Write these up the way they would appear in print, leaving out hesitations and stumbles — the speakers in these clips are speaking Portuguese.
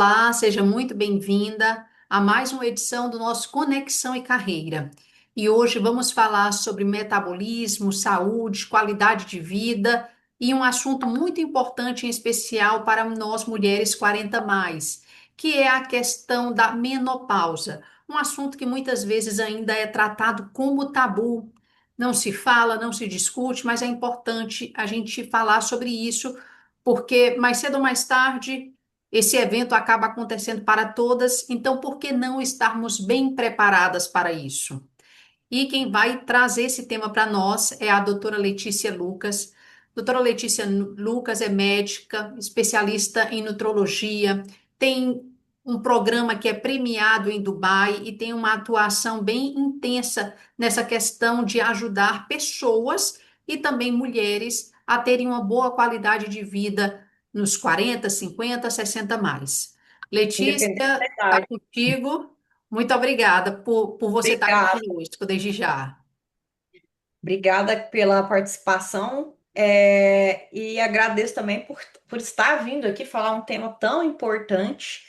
Olá, seja muito bem-vinda a mais uma edição do nosso Conexão e Carreira. E hoje vamos falar sobre metabolismo, saúde, qualidade de vida e um assunto muito importante, em especial para nós mulheres 40 mais, que é a questão da menopausa. Um assunto que muitas vezes ainda é tratado como tabu. Não se fala, não se discute, mas é importante a gente falar sobre isso, porque mais cedo ou mais tarde esse evento acaba acontecendo para todas, então por que não estarmos bem preparadas para isso? E quem vai trazer esse tema para nós é a doutora Letícia Lucas. Doutora Letícia Lucas é médica, especialista em nutrologia, tem um programa que é premiado em Dubai e tem uma atuação bem intensa nessa questão de ajudar pessoas e também mulheres a terem uma boa qualidade de vida nos 40, 50, 60 mais. Letícia, Independente da está idade. contigo. Muito obrigada por você estar aqui Obrigada, conosco desde já. obrigada pela participação, e agradeço também por estar vindo aqui falar um tema tão importante.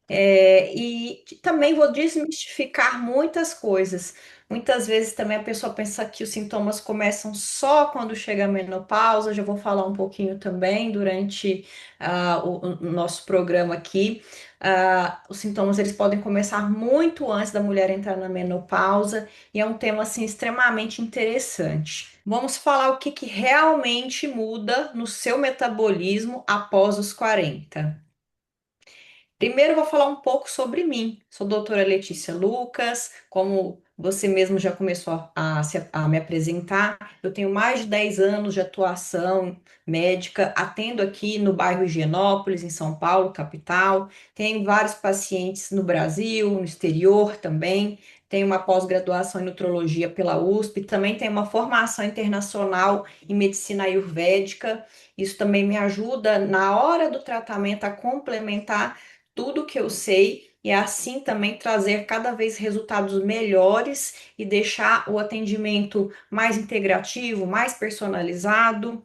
E também vou desmistificar muitas coisas. Muitas vezes também a pessoa pensa que os sintomas começam só quando chega a menopausa. Já vou falar um pouquinho também durante o nosso programa aqui. Os sintomas eles podem começar muito antes da mulher entrar na menopausa e é um tema assim extremamente interessante. Vamos falar o que que realmente muda no seu metabolismo após os 40. Primeiro, eu vou falar um pouco sobre mim. Sou doutora Letícia Lucas, como você mesmo já começou a me apresentar. Eu tenho mais de 10 anos de atuação médica, atendo aqui no bairro Higienópolis, em São Paulo, capital. Tenho vários pacientes no Brasil, no exterior também. Tenho uma pós-graduação em nutrologia pela USP, também tenho uma formação internacional em medicina ayurvédica. Isso também me ajuda na hora do tratamento a complementar tudo que eu sei e assim também trazer cada vez resultados melhores e deixar o atendimento mais integrativo, mais personalizado.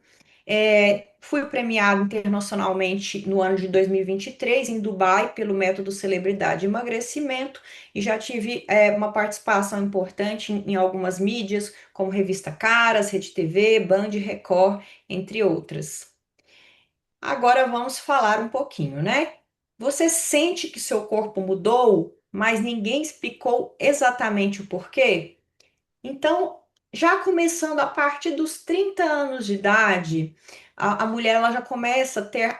Fui premiado internacionalmente no ano de 2023 em Dubai pelo método Celebridade e Emagrecimento e já tive uma participação importante em algumas mídias, como Revista Caras, Rede TV, Band, Record, entre outras. Agora vamos falar um pouquinho, né? Você sente que seu corpo mudou, mas ninguém explicou exatamente o porquê? Então, já começando a partir dos 30 anos de idade, a mulher ela já começa a ter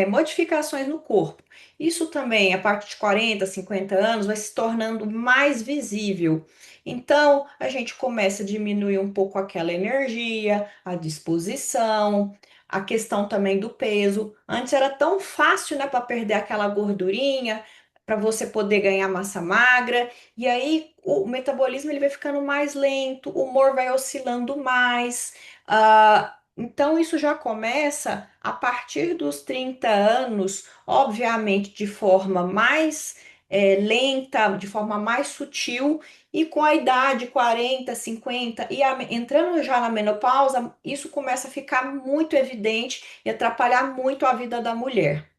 modificações no corpo. Isso também, a partir de 40, 50 anos, vai se tornando mais visível. Então, a gente começa a diminuir um pouco aquela energia, a disposição, a questão também do peso. Antes era tão fácil, né, para perder aquela gordurinha, para você poder ganhar massa magra. E aí o metabolismo ele vai ficando mais lento, o humor vai oscilando mais. Então isso já começa a partir dos 30 anos, obviamente de forma mais lenta, de forma mais sutil, e com a idade 40, 50 e entrando já na menopausa, isso começa a ficar muito evidente e atrapalhar muito a vida da mulher.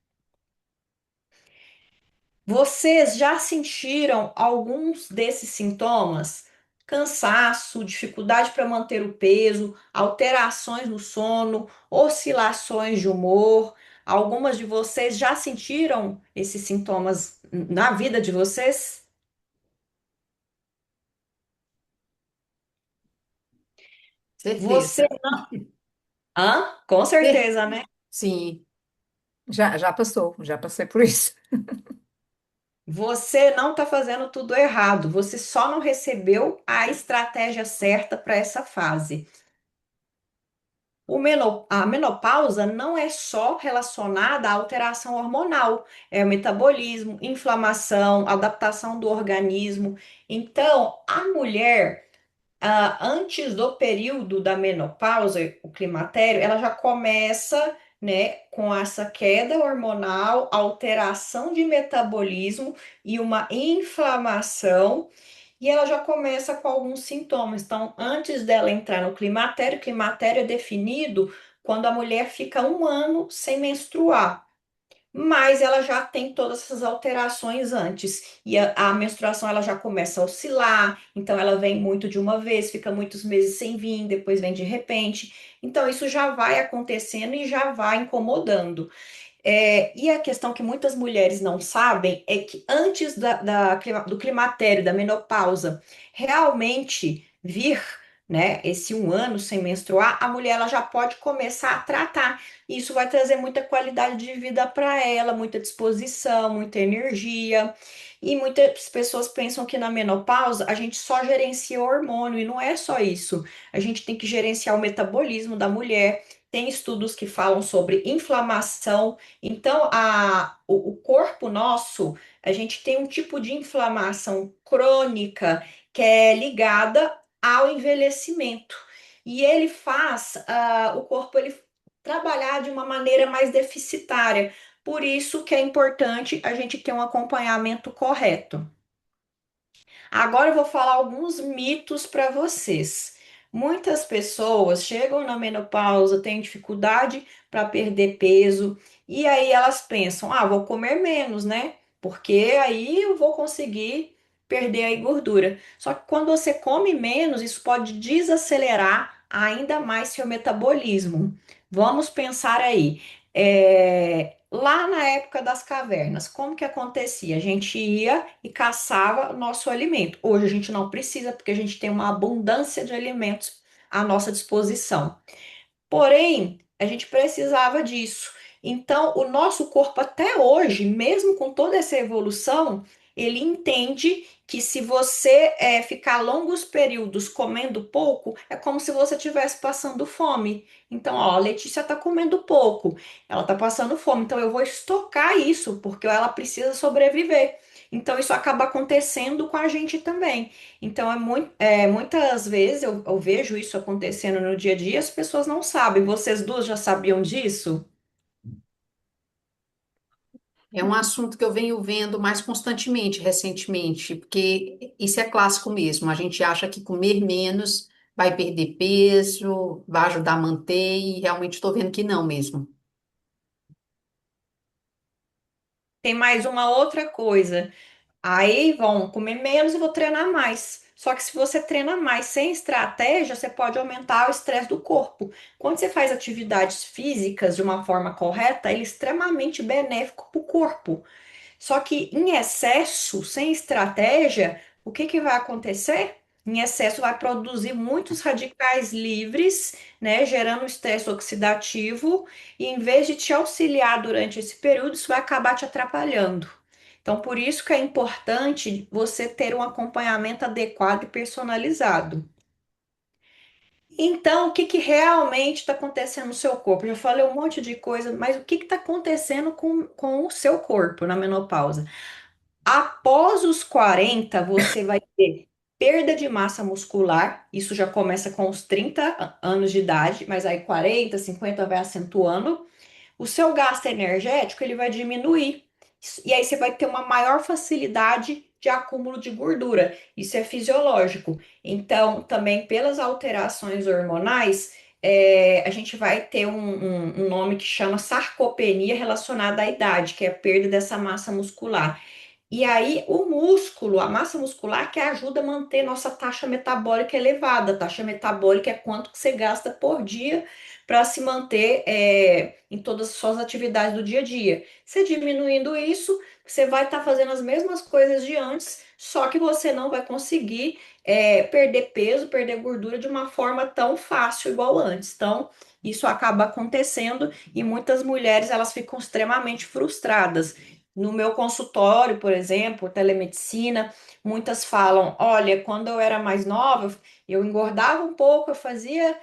Vocês já sentiram alguns desses sintomas? Cansaço, dificuldade para manter o peso, alterações no sono, oscilações de humor. Algumas de vocês já sentiram esses sintomas na vida de vocês? Você, Certeza. com Cer- certeza, né? Sim, já passou, já passei por isso. Você não está fazendo tudo errado, você só não recebeu a estratégia certa para essa fase. A menopausa não é só relacionada à alteração hormonal, é o metabolismo, inflamação, adaptação do organismo. Então, a mulher, antes do período da menopausa, o climatério, ela já começa, né, com essa queda hormonal, alteração de metabolismo e uma inflamação. E ela já começa com alguns sintomas. Então, antes dela entrar no climatério, o climatério é definido quando a mulher fica um ano sem menstruar. mas ela já tem todas essas alterações antes. E a menstruação ela já começa a oscilar, então ela vem muito de uma vez, fica muitos meses sem vir, depois vem de repente. Então isso já vai acontecendo e já vai incomodando. E a questão que muitas mulheres não sabem é que antes do climatério, da menopausa, realmente vir, né, esse 1 ano sem menstruar, a mulher ela já pode começar a tratar. Isso vai trazer muita qualidade de vida para ela, muita disposição, muita energia. E muitas pessoas pensam que na menopausa a gente só gerencia hormônio, e não é só isso. A gente tem que gerenciar o metabolismo da mulher. Tem estudos que falam sobre inflamação. Então, o corpo nosso, a gente tem um tipo de inflamação crônica que é ligada ao envelhecimento. E ele faz o corpo ele trabalhar de uma maneira mais deficitária. Por isso que é importante a gente ter um acompanhamento correto. Agora eu vou falar alguns mitos para vocês. Muitas pessoas chegam na menopausa, têm dificuldade para perder peso, e aí elas pensam: ah, vou comer menos, né? Porque aí eu vou conseguir perder aí gordura. Só que quando você come menos, isso pode desacelerar ainda mais seu metabolismo. Vamos pensar aí. Lá na época das cavernas, como que acontecia? A gente ia e caçava o nosso alimento. Hoje a gente não precisa, porque a gente tem uma abundância de alimentos à nossa disposição. Porém, a gente precisava disso. Então, o nosso corpo, até hoje, mesmo com toda essa evolução, ele entende que se você ficar longos períodos comendo pouco, é como se você estivesse passando fome. Então, ó, a Letícia está comendo pouco, ela está passando fome, então eu vou estocar isso, porque ela precisa sobreviver. Então, isso acaba acontecendo com a gente também. Então, muitas vezes eu vejo isso acontecendo no dia a dia, as pessoas não sabem. Vocês duas já sabiam disso? É um assunto que eu venho vendo mais constantemente, recentemente, porque isso é clássico mesmo. A gente acha que comer menos vai perder peso, vai ajudar a manter, e realmente estou vendo que não mesmo. Tem mais uma outra coisa. Aí vão comer menos e vou treinar mais. Só que se você treina mais sem estratégia, você pode aumentar o estresse do corpo. Quando você faz atividades físicas de uma forma correta, ele é extremamente benéfico para o corpo. Só que em excesso, sem estratégia, o que que vai acontecer? Em excesso vai produzir muitos radicais livres, né, gerando estresse oxidativo, e em vez de te auxiliar durante esse período, isso vai acabar te atrapalhando. Então, por isso que é importante você ter um acompanhamento adequado e personalizado. Então, o que que realmente está acontecendo no seu corpo? Eu já falei um monte de coisa, mas o que está acontecendo com o seu corpo na menopausa? Após os 40, você vai ter perda de massa muscular. Isso já começa com os 30 anos de idade, mas aí 40, 50 vai acentuando. O seu gasto energético ele vai diminuir. E aí você vai ter uma maior facilidade de acúmulo de gordura. Isso é fisiológico. Então, também pelas alterações hormonais, a gente vai ter um nome que chama sarcopenia relacionada à idade, que é a perda dessa massa muscular. E aí, o músculo, a massa muscular, que ajuda a manter nossa taxa metabólica elevada. A taxa metabólica é quanto que você gasta por dia para se manter em todas as suas atividades do dia a dia. Você diminuindo isso, você vai estar fazendo as mesmas coisas de antes, só que você não vai conseguir perder peso, perder gordura de uma forma tão fácil igual antes. Então, isso acaba acontecendo e muitas mulheres elas ficam extremamente frustradas. No meu consultório, por exemplo, telemedicina, muitas falam: olha, quando eu era mais nova, eu engordava um pouco, eu fazia,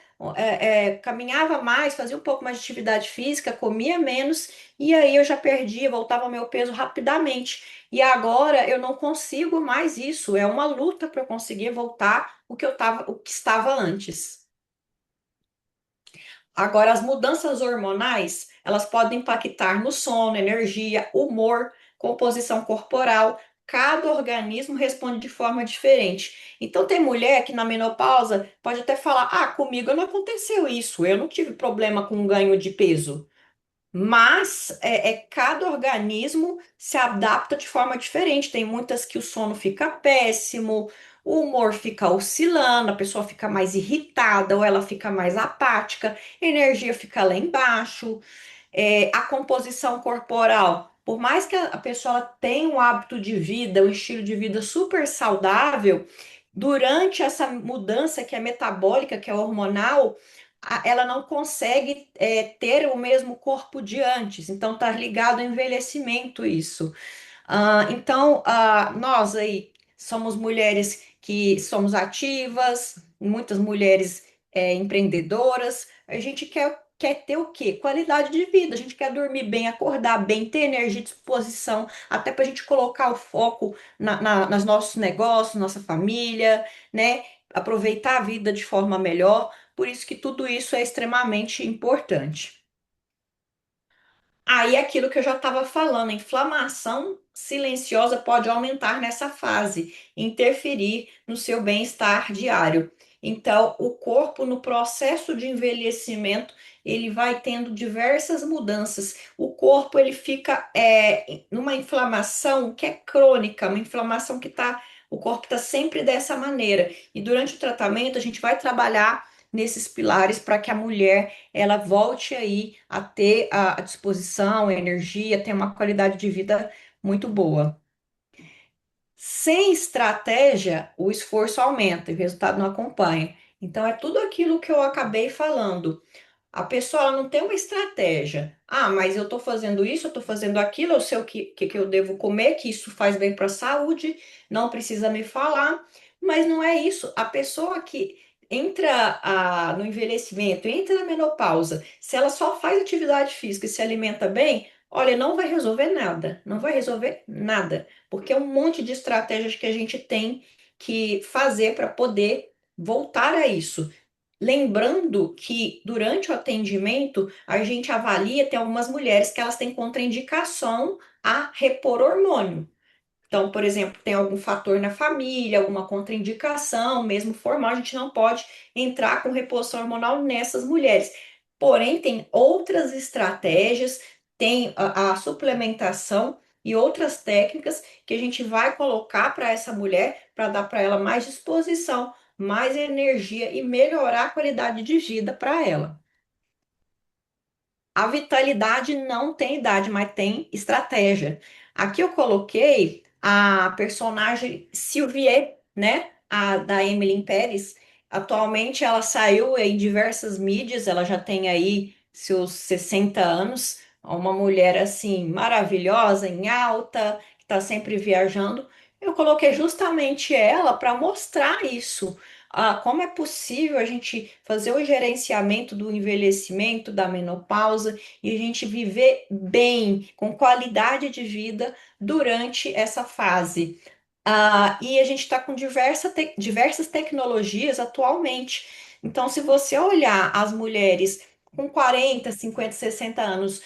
caminhava mais, fazia um pouco mais de atividade física, comia menos, e aí eu já perdia, voltava ao meu peso rapidamente. E agora eu não consigo mais isso. É uma luta para eu conseguir voltar o que estava antes. Agora, as mudanças hormonais, elas podem impactar no sono, energia, humor, composição corporal. Cada organismo responde de forma diferente. Então, tem mulher que na menopausa pode até falar: ah, comigo não aconteceu isso, eu não tive problema com ganho de peso. Mas cada organismo se adapta de forma diferente. Tem muitas que o sono fica péssimo, o humor fica oscilando, a pessoa fica mais irritada ou ela fica mais apática, a energia fica lá embaixo. A composição corporal. Por mais que a pessoa tenha um hábito de vida, um estilo de vida super saudável, durante essa mudança que é metabólica, que é hormonal, ela não consegue ter o mesmo corpo de antes. Então, está ligado ao envelhecimento isso. Então, nós aí somos mulheres que somos ativas, muitas mulheres empreendedoras. A gente quer ter o quê? Qualidade de vida. A gente quer dormir bem, acordar bem, ter energia e disposição, até para a gente colocar o foco nos nossos negócios, nossa família, né? Aproveitar a vida de forma melhor. Por isso que tudo isso é extremamente importante. Aí, aquilo que eu já estava falando, a inflamação silenciosa pode aumentar nessa fase, interferir no seu bem-estar diário. Então, o corpo, no processo de envelhecimento, ele vai tendo diversas mudanças. O corpo, ele fica numa inflamação que é crônica, uma inflamação que está, o corpo está sempre dessa maneira. E durante o tratamento, a gente vai trabalhar nesses pilares para que a mulher ela volte aí a ter a disposição, a energia, ter uma qualidade de vida muito boa. Sem estratégia, o esforço aumenta e o resultado não acompanha. Então, é tudo aquilo que eu acabei falando. A pessoa ela não tem uma estratégia. Ah, mas eu estou fazendo isso, eu estou fazendo aquilo, eu sei o que eu devo comer, que isso faz bem para a saúde, não precisa me falar. Mas não é isso. A pessoa que entra no envelhecimento, entra na menopausa, se ela só faz atividade física e se alimenta bem, olha, não vai resolver nada. Não vai resolver nada. Porque é um monte de estratégias que a gente tem que fazer para poder voltar a isso. Lembrando que durante o atendimento a gente avalia, tem algumas mulheres que elas têm contraindicação a repor hormônio. Então, por exemplo, tem algum fator na família, alguma contraindicação, mesmo formal, a gente não pode entrar com reposição hormonal nessas mulheres. Porém, tem outras estratégias, tem a suplementação e outras técnicas que a gente vai colocar para essa mulher para dar para ela mais disposição, mais energia e melhorar a qualidade de vida para ela. A vitalidade não tem idade, mas tem estratégia. Aqui eu coloquei a personagem Sylvie, né? A da Emily Pérez. Atualmente ela saiu em diversas mídias, ela já tem aí seus 60 anos. Uma mulher assim maravilhosa, em alta, que está sempre viajando. Eu coloquei justamente ela para mostrar isso. Como é possível a gente fazer o gerenciamento do envelhecimento, da menopausa e a gente viver bem, com qualidade de vida durante essa fase. E a gente está com diversas tecnologias atualmente. Então, se você olhar as mulheres com 40, 50, 60 anos,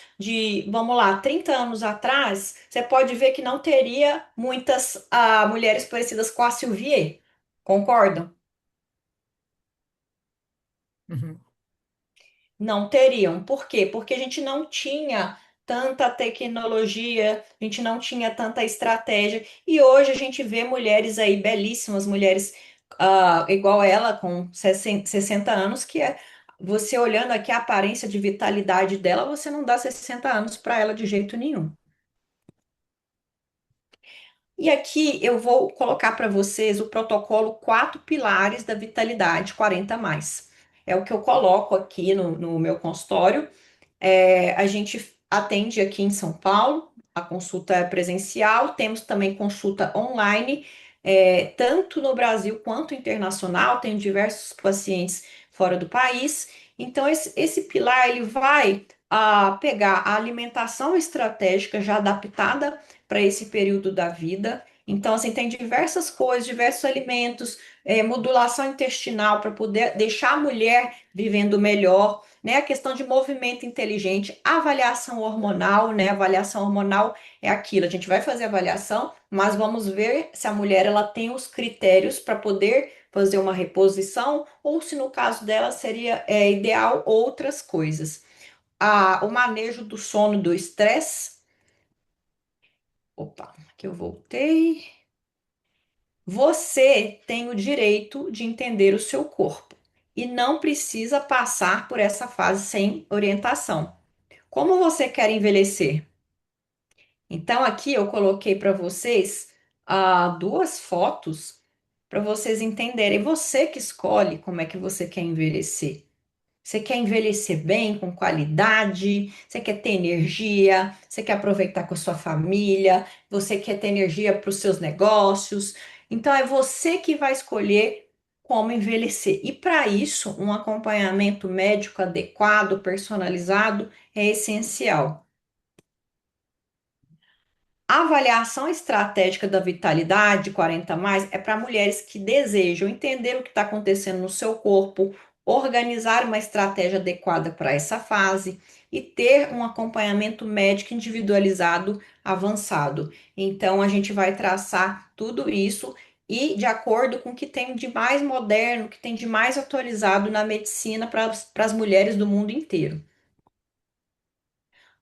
vamos lá, 30 anos atrás, você pode ver que não teria muitas mulheres parecidas com a Sylvie. Concordam? Uhum. Não teriam. Por quê? Porque a gente não tinha tanta tecnologia, a gente não tinha tanta estratégia. E hoje a gente vê mulheres aí belíssimas, mulheres igual ela, com 60 anos, que é você olhando aqui a aparência de vitalidade dela, você não dá 60 anos para ela de jeito nenhum. E aqui eu vou colocar para vocês o protocolo quatro pilares da vitalidade 40 mais. É o que eu coloco aqui no meu consultório. A gente atende aqui em São Paulo, a consulta é presencial, temos também consulta online, tanto no Brasil quanto internacional, tem diversos pacientes fora do país. Então, esse pilar ele vai pegar a alimentação estratégica já adaptada para esse período da vida. Então, assim, tem diversas coisas, diversos alimentos, modulação intestinal para poder deixar a mulher vivendo melhor, né? A questão de movimento inteligente, avaliação hormonal, né? Avaliação hormonal é aquilo, a gente vai fazer avaliação, mas vamos ver se a mulher ela tem os critérios para poder fazer uma reposição ou se no caso dela seria ideal outras coisas. o manejo do sono e do estresse. Opa, aqui eu voltei. Você tem o direito de entender o seu corpo e não precisa passar por essa fase sem orientação. Como você quer envelhecer? Então, aqui eu coloquei para vocês duas fotos para vocês entenderem. Você que escolhe como é que você quer envelhecer. Você quer envelhecer bem, com qualidade, você quer ter energia, você quer aproveitar com a sua família, você quer ter energia para os seus negócios. Então, é você que vai escolher como envelhecer. E para isso, um acompanhamento médico adequado, personalizado, é essencial. A avaliação estratégica da vitalidade 40 mais é para mulheres que desejam entender o que está acontecendo no seu corpo, organizar uma estratégia adequada para essa fase e ter um acompanhamento médico individualizado avançado. Então, a gente vai traçar tudo isso e de acordo com o que tem de mais moderno, o que tem de mais atualizado na medicina para as mulheres do mundo inteiro.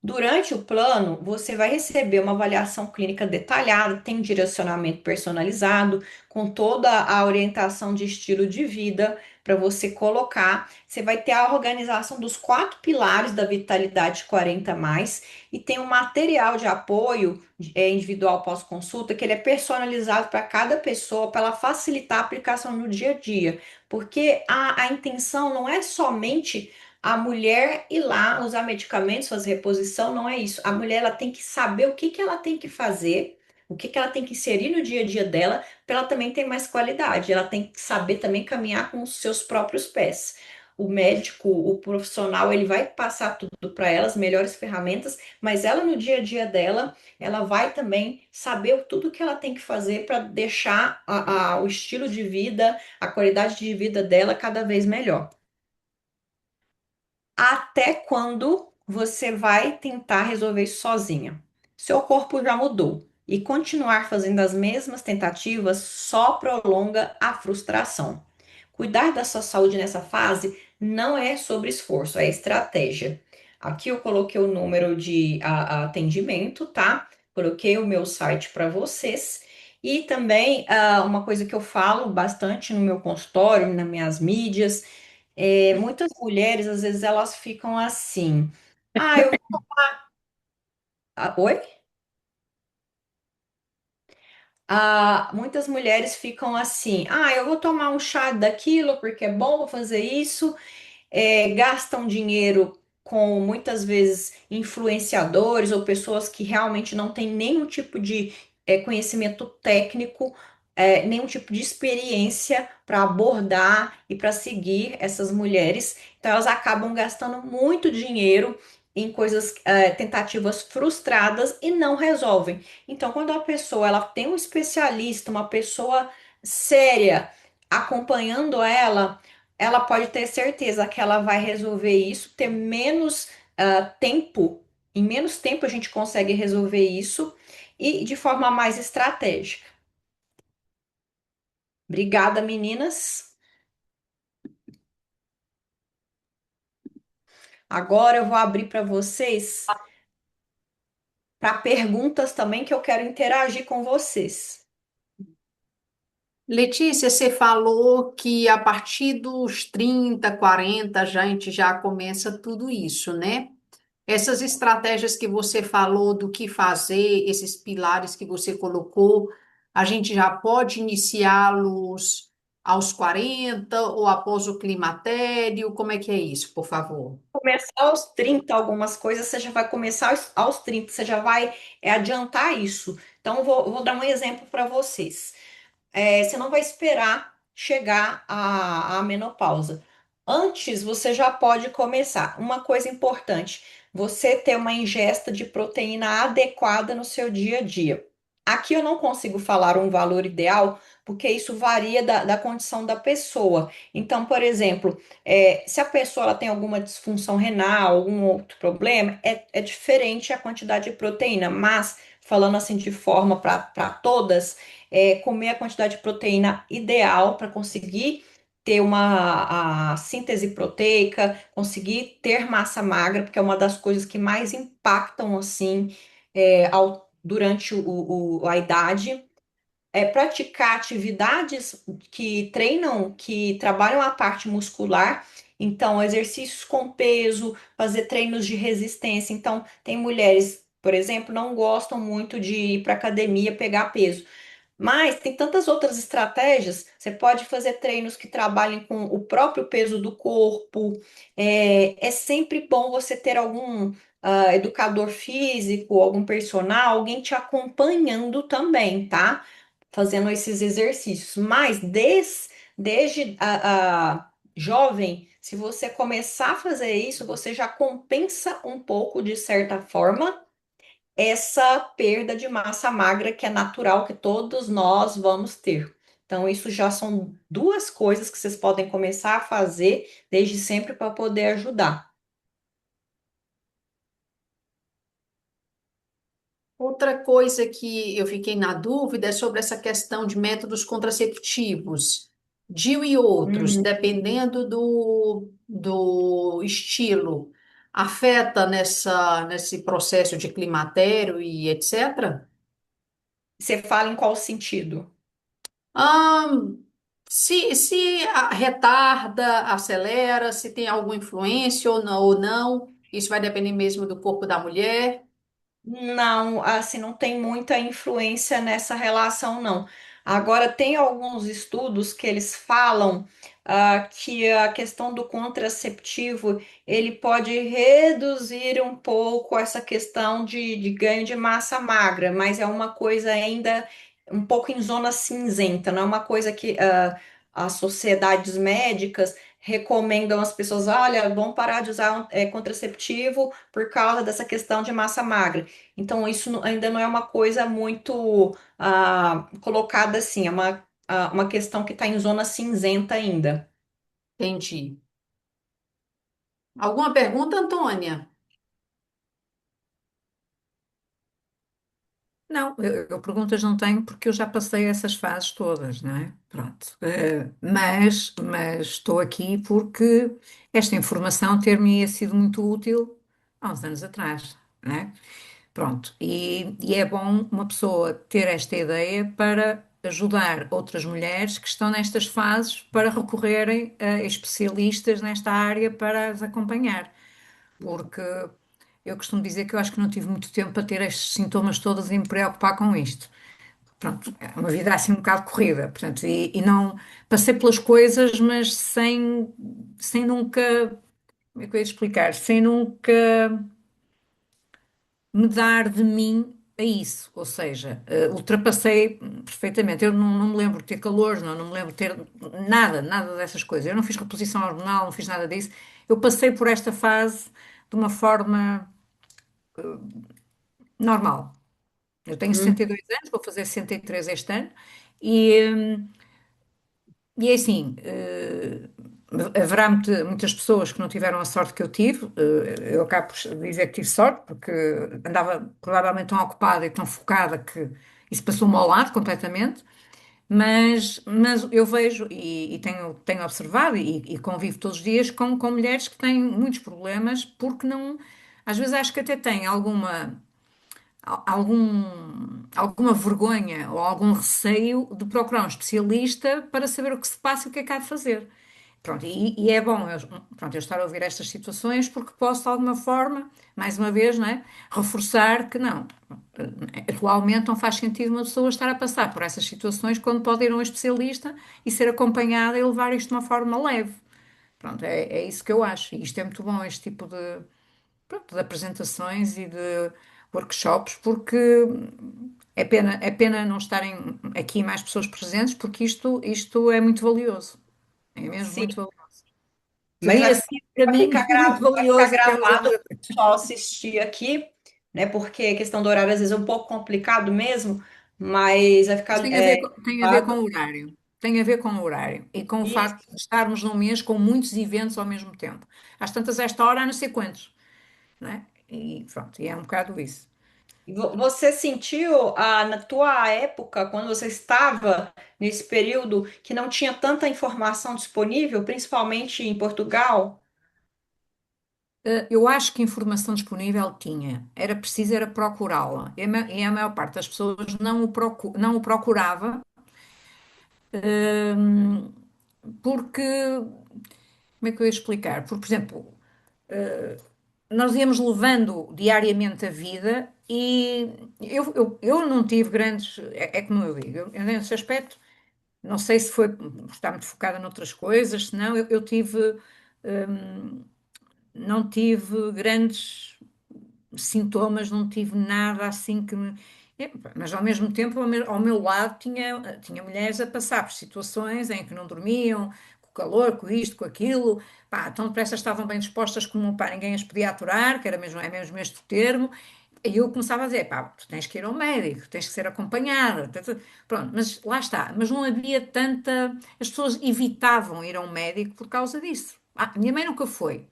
Durante o plano, você vai receber uma avaliação clínica detalhada, tem um direcionamento personalizado, com toda a orientação de estilo de vida para você colocar. Você vai ter a organização dos quatro pilares da Vitalidade 40 mais e tem um material de apoio individual pós-consulta que ele é personalizado para cada pessoa para ela facilitar a aplicação no dia a dia, porque a intenção não é somente a mulher ir lá usar medicamentos, fazer reposição, não é isso. A mulher ela tem que saber o que que ela tem que fazer, o que que ela tem que inserir no dia a dia dela, para ela também ter mais qualidade. Ela tem que saber também caminhar com os seus próprios pés. O médico, o profissional, ele vai passar tudo para ela, as melhores ferramentas, mas ela no dia a dia dela, ela vai também saber tudo que ela tem que fazer para deixar o estilo de vida, a qualidade de vida dela cada vez melhor. Até quando você vai tentar resolver isso sozinha? Seu corpo já mudou e continuar fazendo as mesmas tentativas só prolonga a frustração. Cuidar da sua saúde nessa fase não é sobre esforço, é estratégia. Aqui eu coloquei o número de atendimento, tá? Coloquei o meu site para vocês. E também uma coisa que eu falo bastante no meu consultório, nas minhas mídias, muitas mulheres, às vezes, elas ficam assim. Ah, eu. Oi? Muitas mulheres ficam assim. Ah, eu vou tomar um chá daquilo porque é bom, vou fazer isso. Gastam dinheiro com muitas vezes influenciadores ou pessoas que realmente não têm nenhum tipo de conhecimento técnico, nenhum tipo de experiência para abordar e para seguir essas mulheres. Então elas acabam gastando muito dinheiro em coisas, tentativas frustradas e não resolvem. Então, quando a pessoa ela tem um especialista, uma pessoa séria acompanhando ela, ela pode ter certeza que ela vai resolver isso, ter menos tempo, em menos tempo a gente consegue resolver isso e de forma mais estratégica. Obrigada, meninas. Agora eu vou abrir para vocês para perguntas também que eu quero interagir com vocês. Letícia, você falou que a partir dos 30, 40 a gente já começa tudo isso, né? Essas estratégias que você falou do que fazer, esses pilares que você colocou, a gente já pode iniciá-los aos 40 ou após o climatério? Como é que é isso, por favor? Começar aos 30 algumas coisas, você já vai começar aos 30, você já vai adiantar isso. Então, vou dar um exemplo para vocês. Você não vai esperar chegar à menopausa. Antes, você já pode começar. Uma coisa importante, você ter uma ingesta de proteína adequada no seu dia a dia. Aqui eu não consigo falar um valor ideal, porque isso varia da condição da pessoa. Então, por exemplo, se a pessoa ela tem alguma disfunção renal, algum outro problema, é diferente a quantidade de proteína, mas falando assim de forma para todas, comer a quantidade de proteína ideal para conseguir ter uma a síntese proteica, conseguir ter massa magra, porque é uma das coisas que mais impactam assim durante a idade. Praticar atividades que treinam, que trabalham a parte muscular. Então, exercícios com peso, fazer treinos de resistência. Então, tem mulheres, por exemplo, não gostam muito de ir para academia pegar peso. Mas tem tantas outras estratégias. Você pode fazer treinos que trabalhem com o próprio peso do corpo. É sempre bom você ter algum educador físico, algum personal, alguém te acompanhando também, tá? Fazendo esses exercícios. Mas desde a jovem, se você começar a fazer isso, você já compensa um pouco, de certa forma essa perda de massa magra que é natural que todos nós vamos ter. Então, isso já são duas coisas que vocês podem começar a fazer desde sempre para poder ajudar. Outra coisa que eu fiquei na dúvida é sobre essa questão de métodos contraceptivos. DIU e outros, Uhum. dependendo do estilo, afeta nesse processo de climatério e etc. Você fala em qual sentido? Ahn, se retarda, acelera, se tem alguma influência ou não, isso vai depender mesmo do corpo da mulher. Não, assim, não tem muita influência nessa relação, não. Agora, tem alguns estudos que eles falam que a questão do contraceptivo, ele pode reduzir um pouco essa questão de ganho de massa magra, mas é uma coisa ainda um pouco em zona cinzenta, não é uma coisa que as sociedades médicas recomendam às pessoas, olha, vão parar de usar contraceptivo por causa dessa questão de massa magra. Então, isso ainda não é uma coisa muito colocada assim, é uma questão que está em zona cinzenta ainda. Entendi. Alguma pergunta, Antônia? Não, eu perguntas não tenho porque eu já passei essas fases todas, não é? Pronto. Mas estou aqui porque esta informação ter-me sido muito útil há uns anos atrás, não é? Pronto. E é bom uma pessoa ter esta ideia para ajudar outras mulheres que estão nestas fases para recorrerem a especialistas nesta área para as acompanhar. Porque eu costumo dizer que eu acho que não tive muito tempo para ter estes sintomas todos e me preocupar com isto. Pronto, é uma vida assim um bocado corrida, portanto, e não passei pelas coisas, mas sem nunca, como é que eu ia explicar? Sem nunca me dar de mim a isso, ou seja, ultrapassei perfeitamente. Eu não me lembro de ter calores, não me lembro de ter nada dessas coisas. Eu não fiz reposição hormonal, não fiz nada disso. Eu passei por esta fase de uma forma normal. Eu tenho Hum. 62 anos, vou fazer 63 este ano, e, e é assim, haverá muitas pessoas que não tiveram a sorte que eu tive. Eu acabo por dizer que tive sorte, porque andava provavelmente tão ocupada e tão focada que isso passou-me ao lado completamente. Mas eu vejo e tenho observado e convivo todos os dias com mulheres que têm muitos problemas porque não, às vezes acho que até têm alguma vergonha ou algum receio de procurar um especialista para saber o que se passa e o que é que há de fazer. Pronto, e é bom eu estar a ouvir estas situações porque posso, de alguma forma, mais uma vez, não é, reforçar que não. Atualmente não faz sentido uma pessoa estar a passar por essas situações quando pode ir a um especialista e ser acompanhada e levar isto de uma forma leve. Pronto, é isso que eu acho. E isto é muito bom, este tipo de apresentações e de workshops, porque é pena não estarem aqui mais pessoas presentes, porque isto é muito valioso. É mesmo Sim, muito valioso. mas Seria assim, para mim, muito vai ficar valioso aquelas gravado outras. para o pessoal assistir aqui, né? Porque a questão do horário às vezes é um pouco complicado mesmo, mas vai Mas ficar tem a ver com gravado. o horário. Tem a ver com o horário e com o Isso, facto de estarmos num mês com muitos eventos ao mesmo tempo. Às tantas, esta hora, há não sei quantos, não é? E pronto, e é um bocado isso. Você sentiu na tua época, quando você estava nesse período, que não tinha tanta informação disponível, principalmente em Portugal? Eu acho que informação disponível tinha, era preciso era procurá-la. E a maior parte das pessoas não o procurava, hum, porque, como é que eu ia explicar? Porque, por exemplo, nós íamos levando diariamente a vida e eu não tive grandes. É como eu digo, eu nesse aspecto, não sei se foi por estar muito focada noutras coisas, senão eu tive. Não tive grandes sintomas, não tive nada assim que me. Mas ao mesmo tempo, ao meu lado, tinha mulheres a passar por situações em que não dormiam, com o calor, com isto, com aquilo, pá, tão depressa estavam bem dispostas como, pá, ninguém as podia aturar, que era mesmo, é mesmo este o termo. E eu começava a dizer, pá, tu tens que ir ao médico, tens que ser acompanhada, pronto, mas lá está, mas não havia tanta, as pessoas evitavam ir ao médico por causa disso. A minha mãe nunca foi.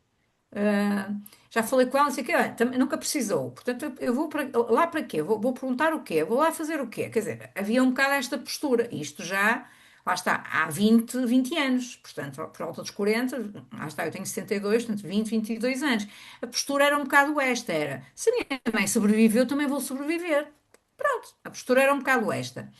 Ah, já falei com ela, não sei o quê, também nunca precisou. Portanto, eu vou lá para quê? Vou perguntar o quê? Vou lá fazer o quê? Quer dizer, havia um bocado esta postura. Isto já, lá está, há 20 anos. Portanto, por volta dos 40, lá está, eu tenho 62, portanto, 22 anos. A postura era um bocado esta, era, se a minha mãe sobreviveu, também vou sobreviver. Pronto, a postura era um bocado esta.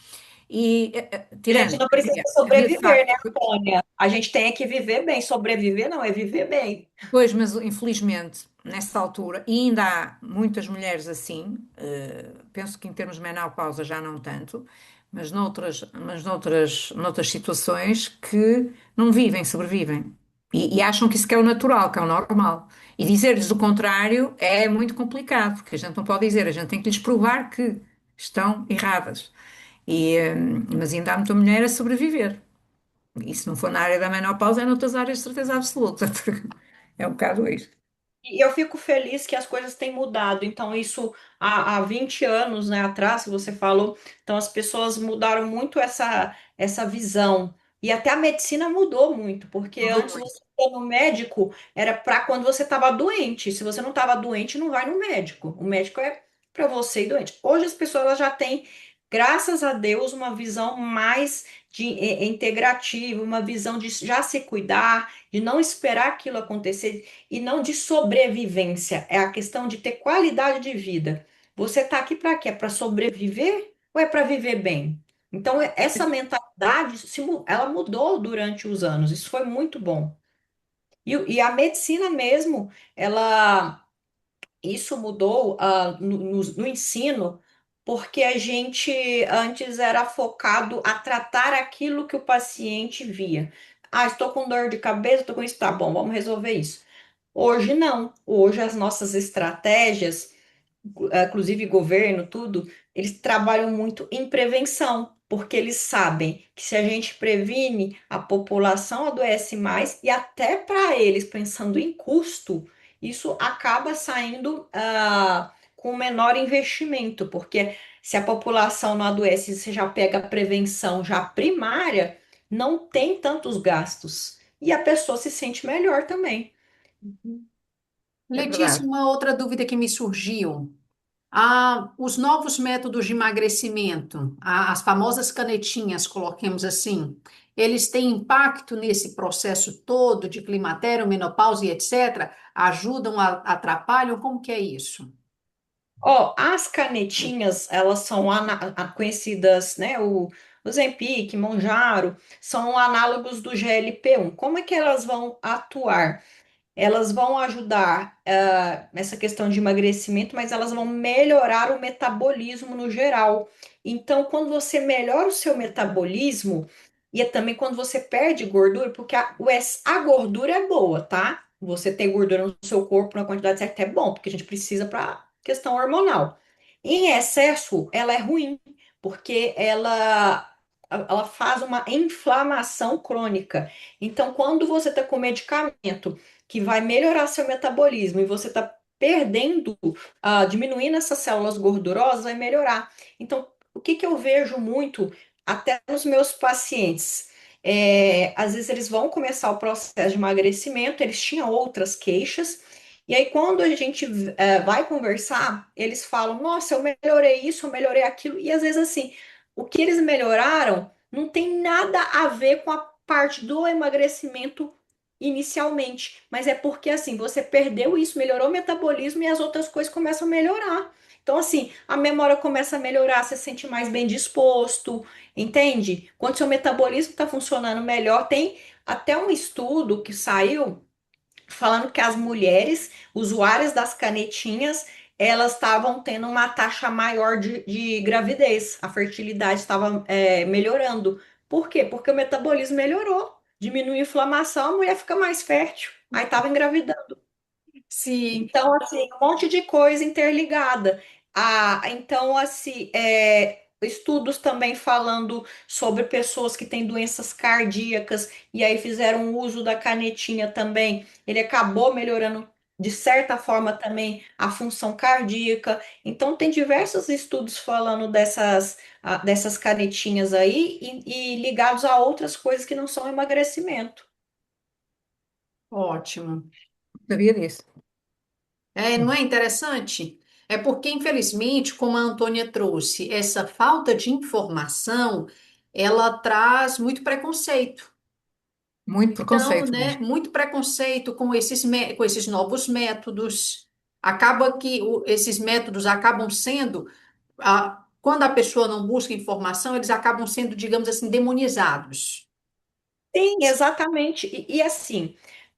E, A gente tirando, não precisa havia de sobreviver, né, facto. Antônia? A gente tem que viver bem. Sobreviver não é viver bem. Pois, mas infelizmente, nessa altura, e ainda há muitas mulheres assim, penso que em termos de menopausa já não tanto, noutras situações que não vivem, sobrevivem. E acham que isso que é o natural, que é o normal. E dizer-lhes o contrário é muito complicado, porque a gente não pode dizer, a gente tem que lhes provar que estão erradas. Mas ainda há muita mulher a sobreviver. E se não for na área da menopausa, é noutras áreas de certeza absoluta. É um bocado isso. E eu fico feliz que as coisas têm mudado. Então, isso há 20 anos, né, atrás, que você falou, então as pessoas mudaram muito essa visão. E até a medicina mudou muito, porque Mudou antes muito. você ia no médico era para quando você estava doente. Se você não estava doente, não vai no médico. O médico é para você ir doente. Hoje as pessoas elas já têm, graças a Deus, uma visão mais integrativa, uma visão de já se cuidar, de não esperar aquilo acontecer e não de sobrevivência, é a questão de ter qualidade de vida. Você está aqui para quê? É para sobreviver ou é para viver bem? Então, essa mentalidade, ela mudou durante os anos, isso foi muito bom. E a medicina mesmo, isso mudou no ensino, porque a gente antes era focado a tratar aquilo que o paciente via. Ah, estou com dor de cabeça, estou com isso, tá bom, vamos resolver isso. Hoje não. Hoje as nossas estratégias, inclusive governo, tudo, eles trabalham muito em prevenção, porque eles sabem que se a gente previne, a população adoece mais e até para eles, pensando em custo, isso acaba saindo com menor investimento, porque se a população não adoece, você já pega a prevenção já primária, não tem tantos gastos e a pessoa se sente melhor também. É Letícia, verdade. uma outra dúvida que me surgiu. Os novos métodos de emagrecimento, as famosas canetinhas, coloquemos assim, eles têm impacto nesse processo todo de climatério, menopausa e etc? Ajudam, atrapalham? Como que é isso? Ó, as canetinhas, elas são conhecidas, né? O Ozempic, Monjaro, são análogos do GLP-1. Como é que elas vão atuar? Elas vão ajudar nessa questão de emagrecimento, mas elas vão melhorar o metabolismo no geral. Então, quando você melhora o seu metabolismo, e é também quando você perde gordura, porque a gordura é boa, tá? Você ter gordura no seu corpo na quantidade certa é bom, porque a gente precisa para questão hormonal. Em excesso, ela é ruim, porque ela faz uma inflamação crônica. Então, quando você está com medicamento que vai melhorar seu metabolismo e você está perdendo, diminuindo essas células gordurosas, vai melhorar. Então, o que que eu vejo muito, até nos meus pacientes, às vezes eles vão começar o processo de emagrecimento, eles tinham outras queixas, E aí, quando a gente vai conversar, eles falam: Nossa, eu melhorei isso, eu melhorei aquilo. E às vezes, assim, o que eles melhoraram não tem nada a ver com a parte do emagrecimento inicialmente, mas é porque, assim, você perdeu isso, melhorou o metabolismo e as outras coisas começam a melhorar. Então, assim, a memória começa a melhorar, você se sente mais bem disposto, entende? Quando seu metabolismo está funcionando melhor, tem até um estudo que saiu falando que as mulheres usuárias das canetinhas, elas estavam tendo uma taxa maior de gravidez, a fertilidade estava melhorando. Por quê? Porque o metabolismo melhorou, diminui a inflamação, a mulher fica mais fértil, aí estava engravidando. Sim. Então, assim, um monte de coisa interligada. Então, assim, estudos também falando sobre pessoas que têm doenças cardíacas e aí fizeram uso da canetinha também. Ele acabou melhorando, de certa forma, também a função cardíaca. Então, tem diversos estudos falando dessas canetinhas aí e ligados a outras coisas que não são emagrecimento. Ótimo. Sabia disso. É, não é interessante? É porque, infelizmente, como a Antônia trouxe, essa falta de informação, ela traz muito preconceito. Muito Então, preconceito né, mesmo. muito preconceito com esses novos métodos. Acaba que esses métodos acabam sendo, quando a pessoa não busca informação, eles acabam sendo, digamos assim, demonizados. Sim, exatamente. E assim,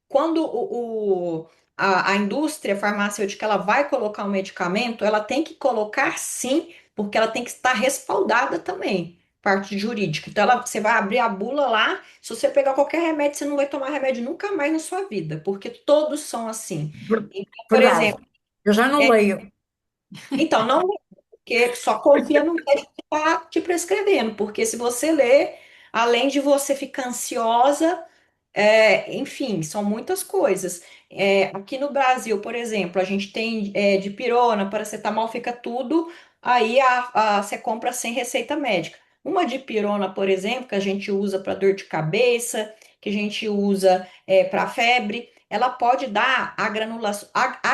quando a indústria farmacêutica ela vai colocar um medicamento, ela tem que colocar sim, porque ela tem que estar respaldada também, parte jurídica. Então, você vai abrir a bula lá, se você pegar qualquer remédio, você não vai tomar remédio nunca mais na sua vida, porque todos são assim. Então, por Verdade. exemplo, Eu já não é, leio. então, não porque só confia no médico que está te prescrevendo, porque se você ler, além de você ficar ansiosa, enfim, são muitas coisas. Aqui no Brasil, por exemplo, a gente tem dipirona, paracetamol, fica tudo, aí você compra sem receita médica. Uma dipirona, por exemplo, que a gente usa para dor de cabeça, que a gente usa para febre, ela pode dar a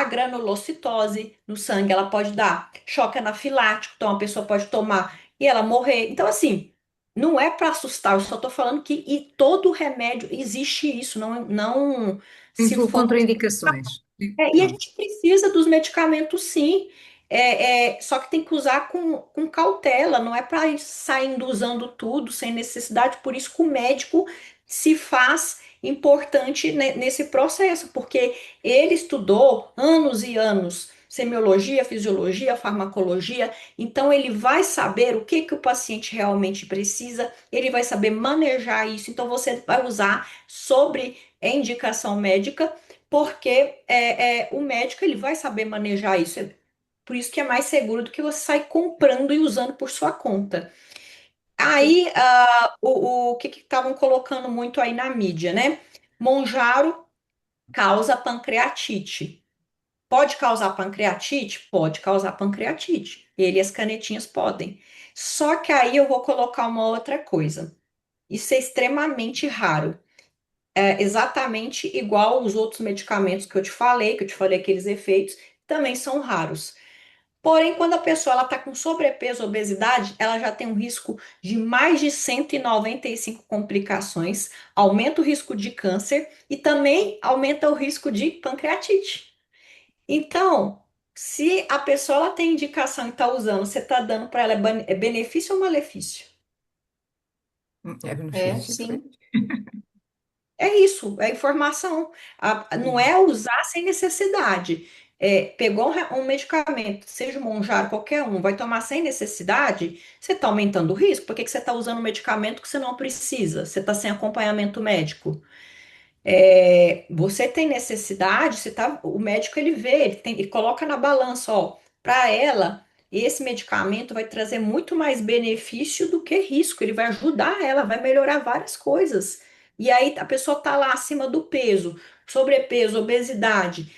granulocitose no sangue, ela pode dar choque anafilático, então a pessoa pode tomar e ela morrer. Então, assim, não é para assustar, eu só estou falando que e todo remédio existe isso, não Tem se for. contraindicações. E a Pronto. gente precisa dos medicamentos, sim. Só que tem que usar com cautela, não é para ir saindo usando tudo sem necessidade. Por isso que o médico se faz importante nesse processo, porque ele estudou anos e anos semiologia, fisiologia, farmacologia, então ele vai saber o que que o paciente realmente precisa, ele vai saber manejar isso, então você vai usar sobre a indicação médica porque o médico ele vai saber manejar isso. Por isso que é mais seguro do que você sair comprando e usando por sua conta. Aí, o que estavam colocando muito aí na mídia, né? Monjaro causa pancreatite. Pode causar pancreatite? Pode causar pancreatite. Ele e as canetinhas podem. Só que aí eu vou colocar uma outra coisa. Isso é extremamente raro. Exatamente igual os outros medicamentos que eu te falei aqueles efeitos, também são raros. Porém, quando a pessoa ela está com sobrepeso, obesidade, ela já tem um risco de mais de 195 complicações, aumenta o risco de câncer e também aumenta o risco de pancreatite. Então, se a pessoa ela tem indicação e está usando, você está dando para ela é benefício ou malefício? É É, benefício. sim. É isso, é informação. Não é usar sem necessidade. Pegou um medicamento, seja um Monjaro, qualquer um, vai tomar sem necessidade, você está aumentando o risco. Por que que você está usando um medicamento que você não precisa? Você está sem acompanhamento médico. Você tem necessidade, o médico ele vê, ele coloca na balança, ó, para ela, esse medicamento vai trazer muito mais benefício do que risco, ele vai ajudar ela, vai melhorar várias coisas. E aí a pessoa está lá acima do peso, sobrepeso, obesidade.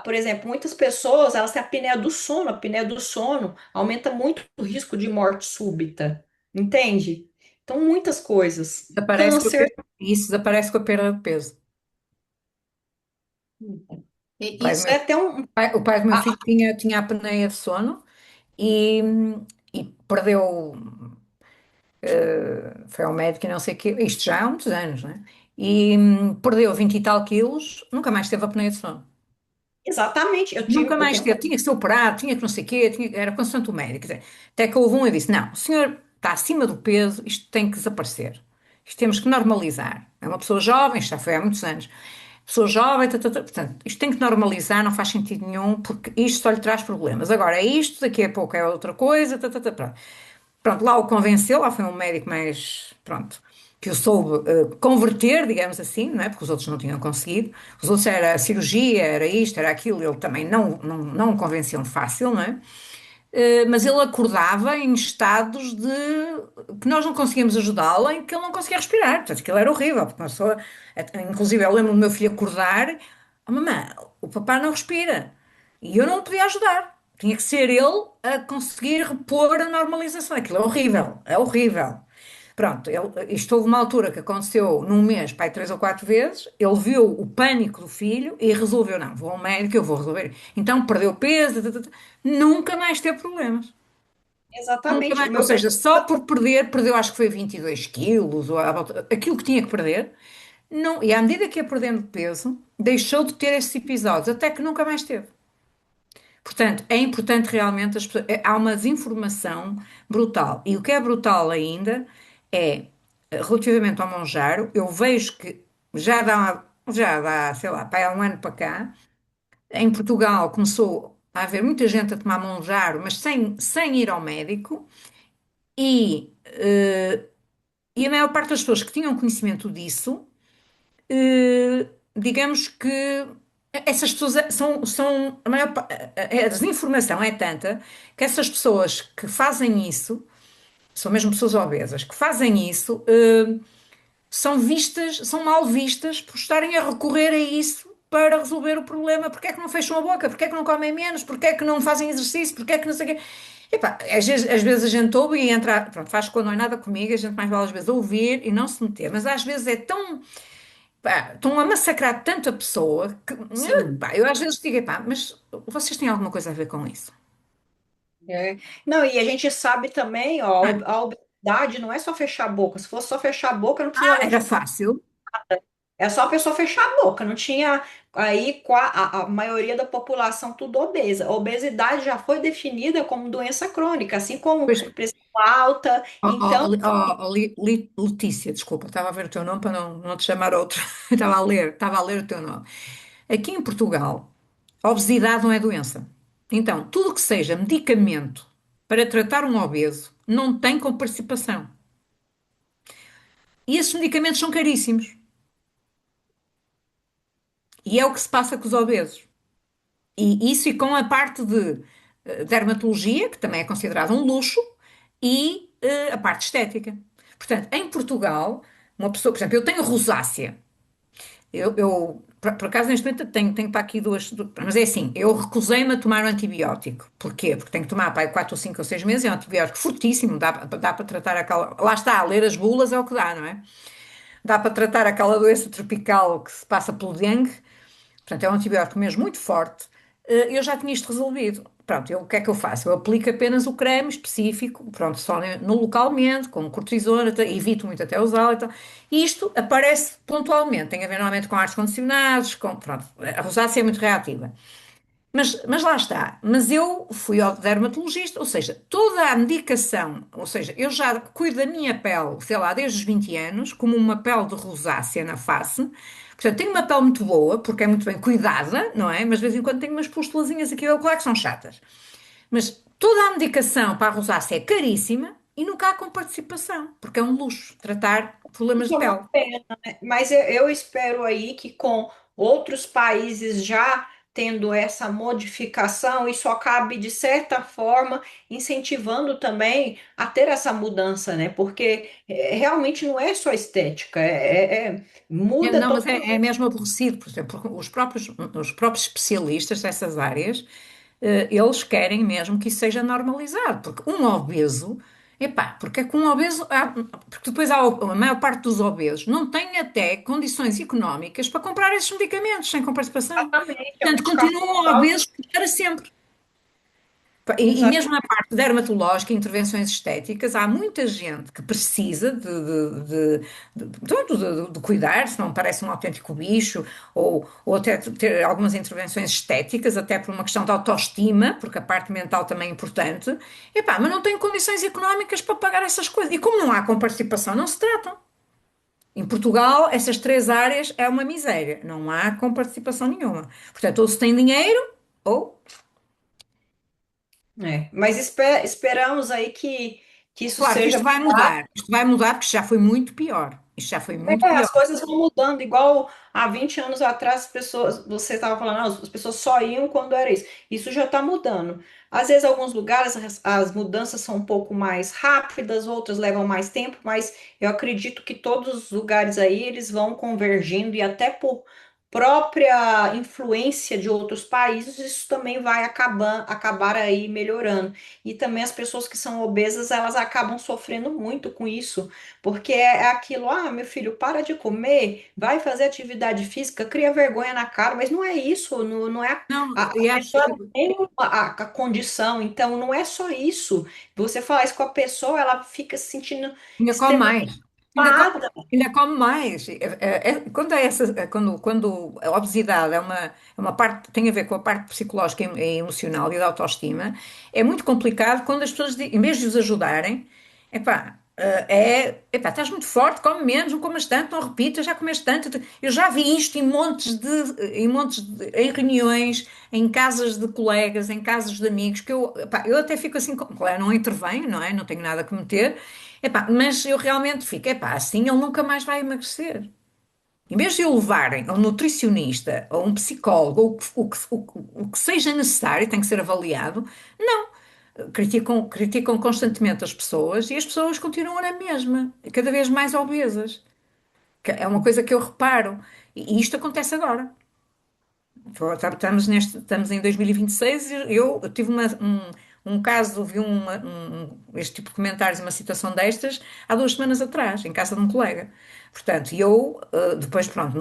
Por exemplo, muitas pessoas, elas têm a apneia do sono aumenta muito o risco de morte súbita, entende? Então, muitas coisas. Desaparece com a Câncer. isso desaparece com a perda de peso. O pai do Isso meu, é até um. o pai do meu filho Ah, tinha apneia de sono e, e perdeu, foi ao médico e não sei o quê, isto já há muitos anos, né? E perdeu 20 e tal quilos, nunca mais teve apneia de sono. exatamente, Nunca eu mais tenho. teve, tinha que ser operado, tinha que não sei o quê, era constante o médico. Quer dizer, até que houve um e disse: Não, o senhor está acima do peso, isto tem que desaparecer. Isto temos que normalizar. É uma pessoa jovem, isto já foi há muitos anos. Pessoa jovem, portanto, isto tem que normalizar, não faz sentido nenhum, porque isto só lhe traz problemas. Agora é isto, daqui a pouco é outra coisa, pronto. Pronto, lá o convenceu, lá foi um médico mais, pronto, que o soube converter, digamos assim, não é? Porque os outros não tinham conseguido. Os outros era cirurgia, era isto, era aquilo, ele também não o convenciam fácil, não é? Mas ele acordava em estados de que nós não conseguíamos ajudá-lo, em que ele não conseguia respirar. Portanto, aquilo era horrível, porque uma pessoa, inclusive eu lembro do meu filho acordar, oh, mamãe, o papá não respira. E eu não o podia ajudar. Tinha que ser ele a conseguir repor a normalização. Aquilo é horrível, é horrível. Pronto, isto houve uma altura que aconteceu num mês, pai, 3 ou 4 vezes. Ele viu o pânico do filho e resolveu: não, vou ao médico, eu vou resolver. Então perdeu peso, nunca mais teve problemas. Nunca Exatamente. mais, ou seja, só por perder, perdeu acho que foi 22 quilos, ou aquilo que tinha que perder. Não, e à medida que ia perdendo peso, deixou de ter esses episódios, até que nunca mais teve. Portanto, é importante realmente, há uma desinformação brutal. E o que é brutal ainda é, relativamente ao Monjaro, eu vejo que já dá, sei lá, há um ano para cá, em Portugal começou a haver muita gente a tomar Monjaro, mas sem ir ao médico, e, e a maior parte das pessoas que tinham conhecimento disso, digamos que essas pessoas são a desinformação é tanta que essas pessoas que fazem isso, são mesmo pessoas obesas, que fazem isso, são vistas, são mal vistas por estarem a recorrer a isso para resolver o problema. Porque é que não fecham a boca? Porque é que não comem menos? Porque é que não fazem exercício? Porque é que não sei o quê? Epá, às vezes a gente ouve e entra, pronto, faz quando não é nada comigo, a gente mais vale às vezes ouvir e não se meter, mas às vezes é tão, pá, estão a massacrar tanta pessoa que, Sim. pá, eu às vezes digo, pá, mas vocês têm alguma coisa a ver com isso? É. Não, e a gente sabe também, ó, Ah, a obesidade não é só fechar a boca. Se fosse só fechar a boca, não precisava era de. fácil. É só a pessoa fechar a boca. Não tinha aí a maioria da população tudo obesa. A obesidade já foi definida como doença crônica, assim como Pois, pressão alta. ó, Então, Letícia, desculpa, estava a ver o teu nome para não te chamar outro. Estava a ler o teu nome. Aqui em Portugal, a obesidade não é doença. Então, tudo que seja medicamento para tratar um obeso não tem comparticipação. E esses medicamentos são caríssimos. E é o que se passa com os obesos. E isso e com a parte de dermatologia, que também é considerada um luxo, e a parte estética. Portanto, em Portugal, uma pessoa, por exemplo, eu tenho rosácea. Por acaso, neste momento, tenho para aqui mas é assim, eu recusei-me a tomar o antibiótico. Porquê? Porque tenho que tomar para aí 4 ou 5 ou 6 meses, é um antibiótico fortíssimo, dá para tratar aquela. Lá está, a ler as bulas é o que dá, não é? Dá para tratar aquela doença tropical que se passa pelo dengue. Portanto, é um antibiótico mesmo muito forte. Eu já tinha isto resolvido. Pronto, o que é que eu faço? Eu aplico apenas o creme específico, pronto, só no localmente, com cortisona, evito muito até usá-lo e tal. E isto aparece pontualmente, tem a ver normalmente com ar condicionados, pronto, a rosácea é muito reativa. Mas lá está. Mas eu fui ao dermatologista, ou seja, toda a medicação, ou seja, eu já cuido da minha pele, sei lá, desde os 20 anos, como uma pele de rosácea na face. Portanto, tenho uma pele muito boa, porque é muito bem cuidada, não é? Mas de vez em quando tenho umas pustulazinhas aqui ou acolá que são chatas. Mas toda a medicação para a rosácea é caríssima e nunca há comparticipação, porque é um luxo tratar problemas isso de é uma pele. pena, né? Mas eu espero aí que com outros países já tendo essa modificação, isso acabe, de certa forma, incentivando também a ter essa mudança, né? Porque realmente não é só estética, muda Não, mas é totalmente. mesmo aborrecido, por exemplo, porque os próprios especialistas dessas áreas, eles querem mesmo que isso seja normalizado, porque um obeso Epá, porque é que um obeso, porque depois a maior parte dos obesos não tem até condições económicas para comprar esses medicamentos sem compensação. Exatamente, a Portanto, medicação continuam alta. obesos para sempre. E Exato. mesmo na parte dermatológica, intervenções estéticas, há muita gente que precisa pronto, de cuidar, se não parece um autêntico bicho, ou até ter algumas intervenções estéticas, até por uma questão de autoestima, porque a parte mental também é importante. Epá, mas não têm condições económicas para pagar essas coisas. E como não há comparticipação, não se tratam. Em Portugal, essas três áreas é uma miséria. Não há comparticipação nenhuma. Portanto, ou se tem dinheiro, ou. É, mas esperamos aí que isso Claro que seja. isto vai mudar. Isto vai mudar porque já foi muito pior. Isto já foi muito É, pior. as coisas vão mudando, igual há 20 anos atrás, as pessoas, você estava falando, "Ah, as pessoas só iam quando era isso. Isso já está mudando. Às vezes, em alguns lugares, as mudanças são um pouco mais rápidas, outras levam mais tempo, mas eu acredito que todos os lugares aí, eles vão convergindo e até por própria influência de outros países, isso também vai acabar aí melhorando. E também as pessoas que são obesas, elas acabam sofrendo muito com isso. Porque é aquilo, meu filho, para de comer, vai fazer atividade física, cria vergonha na cara, mas não é isso, não é Não, a e acho pessoa não tem a condição, então não é só isso. Você falar isso com a pessoa, ela fica se sentindo ainda come extremamente mais. culpada. Ainda come mais. Quando, quando a obesidade é uma parte, tem a ver com a parte psicológica e emocional e da autoestima, é muito complicado quando as pessoas, em vez de os ajudarem, epá, epá, estás muito forte, come menos, não comas tanto, não repitas, já comeste tanto. Eu já vi isto em reuniões, em casas de colegas, em casas de amigos, que epá, eu até fico assim, claro, não intervenho, não é? Não tenho nada que meter. Epá, mas eu realmente fico, epá, assim ele nunca mais vai emagrecer. Em vez de o levarem a um nutricionista, ou um psicólogo, ou o que seja necessário, tem que ser avaliado, não. Criticam constantemente as pessoas e as pessoas continuam na mesma, cada vez mais obesas. Que é uma coisa que eu reparo. E isto acontece agora. Estamos em 2026 e eu tive um caso, vi este tipo de comentários, uma situação destas, há 2 semanas atrás, em casa de um colega. Portanto, depois, pronto,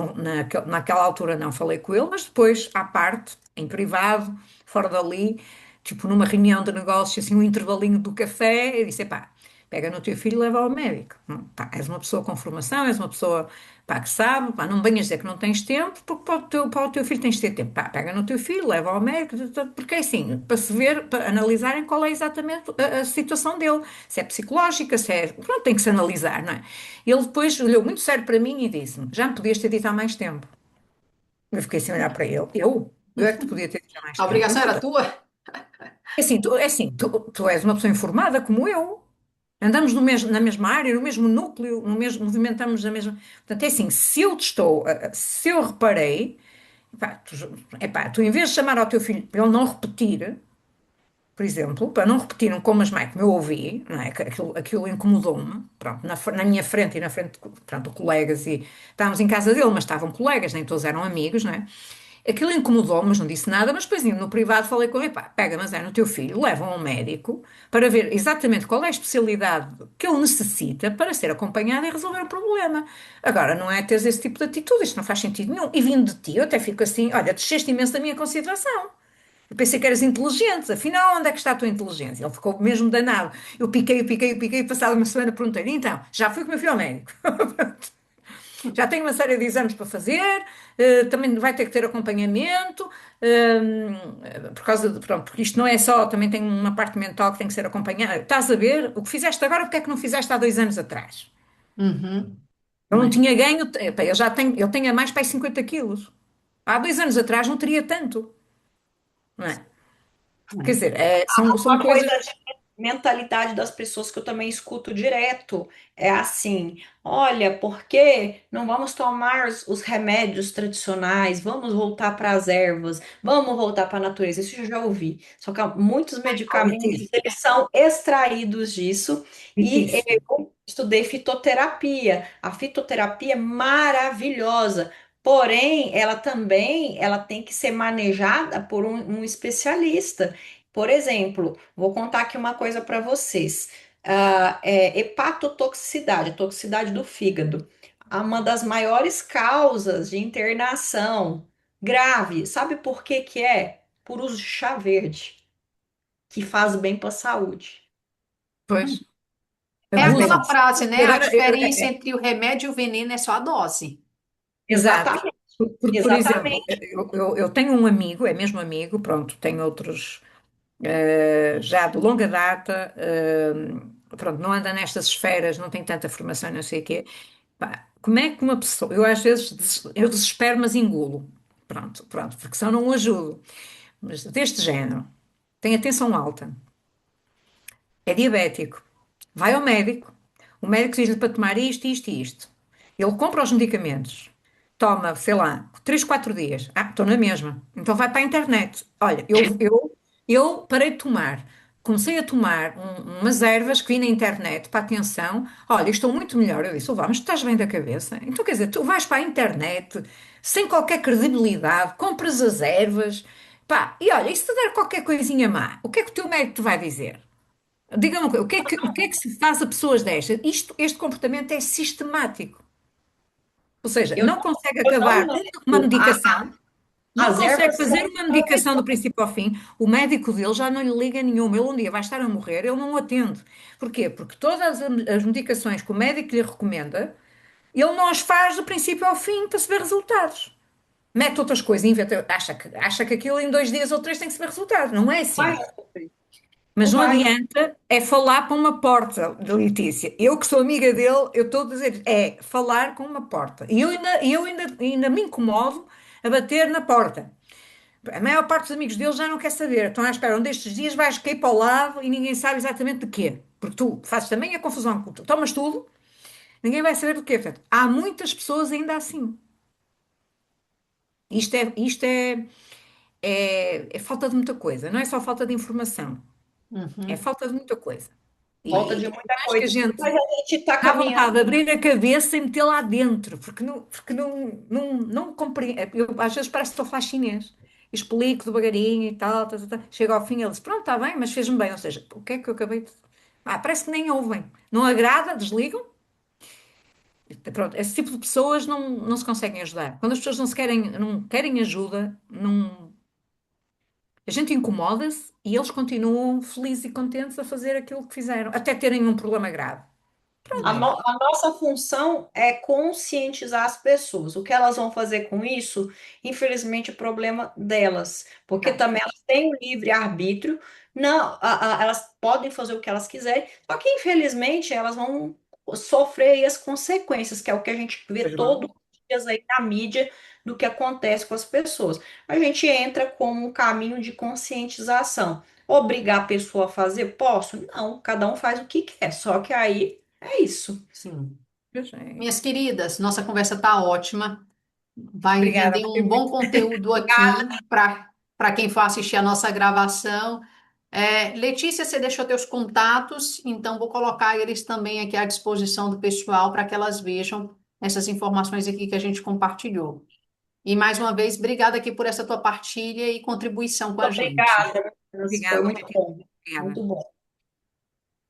naquela altura não falei com ele, mas depois, à parte, em privado, fora dali, tipo numa reunião de negócios, assim, um intervalinho do café, eu disse, epá, pega no teu filho e leva ao médico. Pá, és uma pessoa com formação, és uma pessoa, pá, que sabe, pá, não venhas dizer que não tens tempo, porque para o teu filho tens de ter tempo. Pá, pega no teu filho, leva ao médico, porque é assim, para se ver, para analisarem qual é exatamente a situação dele, se é psicológica, se é. Pronto, tem que se analisar, não é? Ele depois olhou muito sério para mim e disse-me: Já me podias ter dito há mais tempo. Eu fiquei sem olhar para ele. Eu é que te podia ter dito há mais A tempo. obrigação era Portanto, tua? tu és uma pessoa informada como eu. Andamos na mesma área, no mesmo núcleo, no mesmo, movimentamos na mesma. Portanto, é assim, se eu te estou, se eu reparei, tu em vez de chamar ao teu filho para ele não repetir, por exemplo, para não repetir um comas mais como eu ouvi, não é? Que aquilo incomodou-me, pronto, na minha frente e na frente, pronto, de colegas, e estávamos em casa dele, mas estavam colegas, nem todos eram amigos, não é? Aquilo incomodou-me, mas não disse nada. Mas depois, no privado, falei com ele: pá, pega, mas é no teu filho, leva-o ao médico para ver exatamente qual é a especialidade que ele necessita para ser acompanhado e resolver o problema. Agora, não é teres esse tipo de atitude, isto não faz sentido nenhum. E vindo de ti, eu até fico assim: olha, desceste imenso da minha consideração. Eu pensei que eras inteligente, afinal, onde é que está a tua inteligência? Ele ficou mesmo danado. Eu piquei, passada uma semana perguntei-lhe: então, já fui com o meu filho ao médico. Já tenho uma série de exames para fazer, também vai ter que ter acompanhamento, por causa de, pronto, porque isto não é só, também tem uma parte mental que tem que ser acompanhada. Estás a ver o que fizeste agora, porque é que não fizeste há 2 anos atrás? Uhum. Eu não É, tinha ganho, epá, eu tenho a mais para aí 50 quilos. Há 2 anos atrás não teria tanto, não é? Quer é. dizer, são Uma coisa coisas. de mentalidade das pessoas que eu também escuto direto é assim: olha, por que não vamos tomar os remédios tradicionais? Vamos voltar para as ervas, vamos voltar para a natureza. Isso eu já ouvi. Só que muitos medicamentos Difícil, eles são extraídos disso e difícil. eu estudei fitoterapia. A fitoterapia é maravilhosa. Porém, ela tem que ser manejada por um especialista. Por exemplo, vou contar aqui uma coisa para vocês. hepatotoxicidade, toxicidade do fígado. Uma das maiores causas de internação grave. Sabe por que que é? Por uso de chá verde, que faz bem para a saúde. Pois, É abusa. aquela frase, E né? A agora, diferença entre o remédio e o veneno é só a dose. exato. Exatamente, Por exemplo, exatamente. eu tenho um amigo, é mesmo amigo, pronto, tenho outros já de longa data, pronto, não anda nestas esferas, não tem tanta formação, não sei o quê. Pá, como é que uma pessoa, eu às vezes eu desespero, mas engulo. Pronto, pronto, porque senão não o ajudo. Mas deste género, tem atenção alta, é diabético, vai ao médico, o médico diz-lhe para tomar isto, isto e isto. Ele compra os medicamentos, toma, sei lá, 3, 4 dias. Ah, estou na mesma. Então vai para a internet. Olha, eu parei de tomar. Comecei a tomar umas ervas que vi na internet para atenção. Olha, estou muito melhor. Eu disse, "Ó, mas tu estás bem da cabeça? Então, quer dizer, tu vais para a internet sem qualquer credibilidade, compras as ervas, pá, e olha, e se te der qualquer coisinha má, o que é que o teu médico te vai dizer? Diga-me uma coisa, o que é que se faz a pessoas destas? Este comportamento é sistemático. Ou seja, Eu, não consegue eu não acabar uma nego. medicação, não As consegue ervas fazer são uma medicação do princípio ao fim, o médico dele já não lhe liga nenhuma. Ele um dia vai estar a morrer, ele não o atende. Porquê? Porque todas as medicações que o médico lhe recomenda, ele não as faz do princípio ao fim para se ver resultados. Mete outras coisas, inventa, acha que aquilo em 2 dias ou 3 tem que se ver resultados. Não é vai, assim. Mas não não vai. adianta é falar para uma porta, de Letícia. Eu que sou amiga dele, eu estou a dizer, é falar com uma porta. E eu ainda me incomodo a bater na porta. A maior parte dos amigos dele já não quer saber. Estão à espera, um destes dias vais cair para o lado e ninguém sabe exatamente de quê. Porque tu fazes também a confusão, tu tomas tudo, ninguém vai saber do quê. Portanto, há muitas pessoas ainda assim. Isto é falta de muita coisa, não é só falta de informação, é Uhum. falta de muita coisa. Falta E de por muita mais que a coisa. gente Mas a gente está dá vontade caminhando. de abrir a cabeça e meter lá dentro, porque não compreendo. Eu, às vezes parece que estou a falar chinês. Explico devagarinho e tal, tal, tal, tal. Chega ao fim e ele diz, pronto, está bem, mas fez-me bem. Ou seja, o que é que eu acabei de... Ah, parece que nem ouvem. Não agrada, desligam. Pronto, esse tipo de pessoas não se conseguem ajudar. Quando as pessoas não querem ajuda, a gente incomoda-se e eles continuam felizes e contentes a fazer aquilo que fizeram, até terem um problema grave. A, Pronto. É. a nossa função é conscientizar as pessoas. O que elas vão fazer com isso, infelizmente, é problema delas, porque Tá. também elas têm o livre-arbítrio, não, elas podem fazer o que elas quiserem, só que, infelizmente, elas vão sofrer aí as consequências, que é o que a gente vê Pois todos vão. os dias aí na mídia do que acontece com as pessoas. A gente entra como um caminho de conscientização. Obrigar a pessoa a fazer? Posso? Não, cada um faz o que quer, só que aí. É isso. Sim. Pois é. Minhas queridas, nossa conversa está ótima. Vai Obrigada, render gostei um bom muito. conteúdo aqui para quem for assistir a nossa gravação. Letícia, você deixou teus contatos, então vou colocar eles também aqui à disposição do pessoal para que elas vejam essas informações aqui que a gente compartilhou. E mais uma vez, obrigada aqui por essa tua partilha e contribuição com a Muito gente. obrigada, meninas. Foi Obrigada, muito Letícia. bom. Obrigada. Muito bom.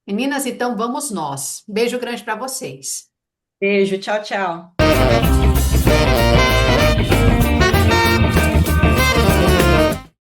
Meninas, então vamos nós. Beijo grande para vocês. Beijo, tchau, tchau.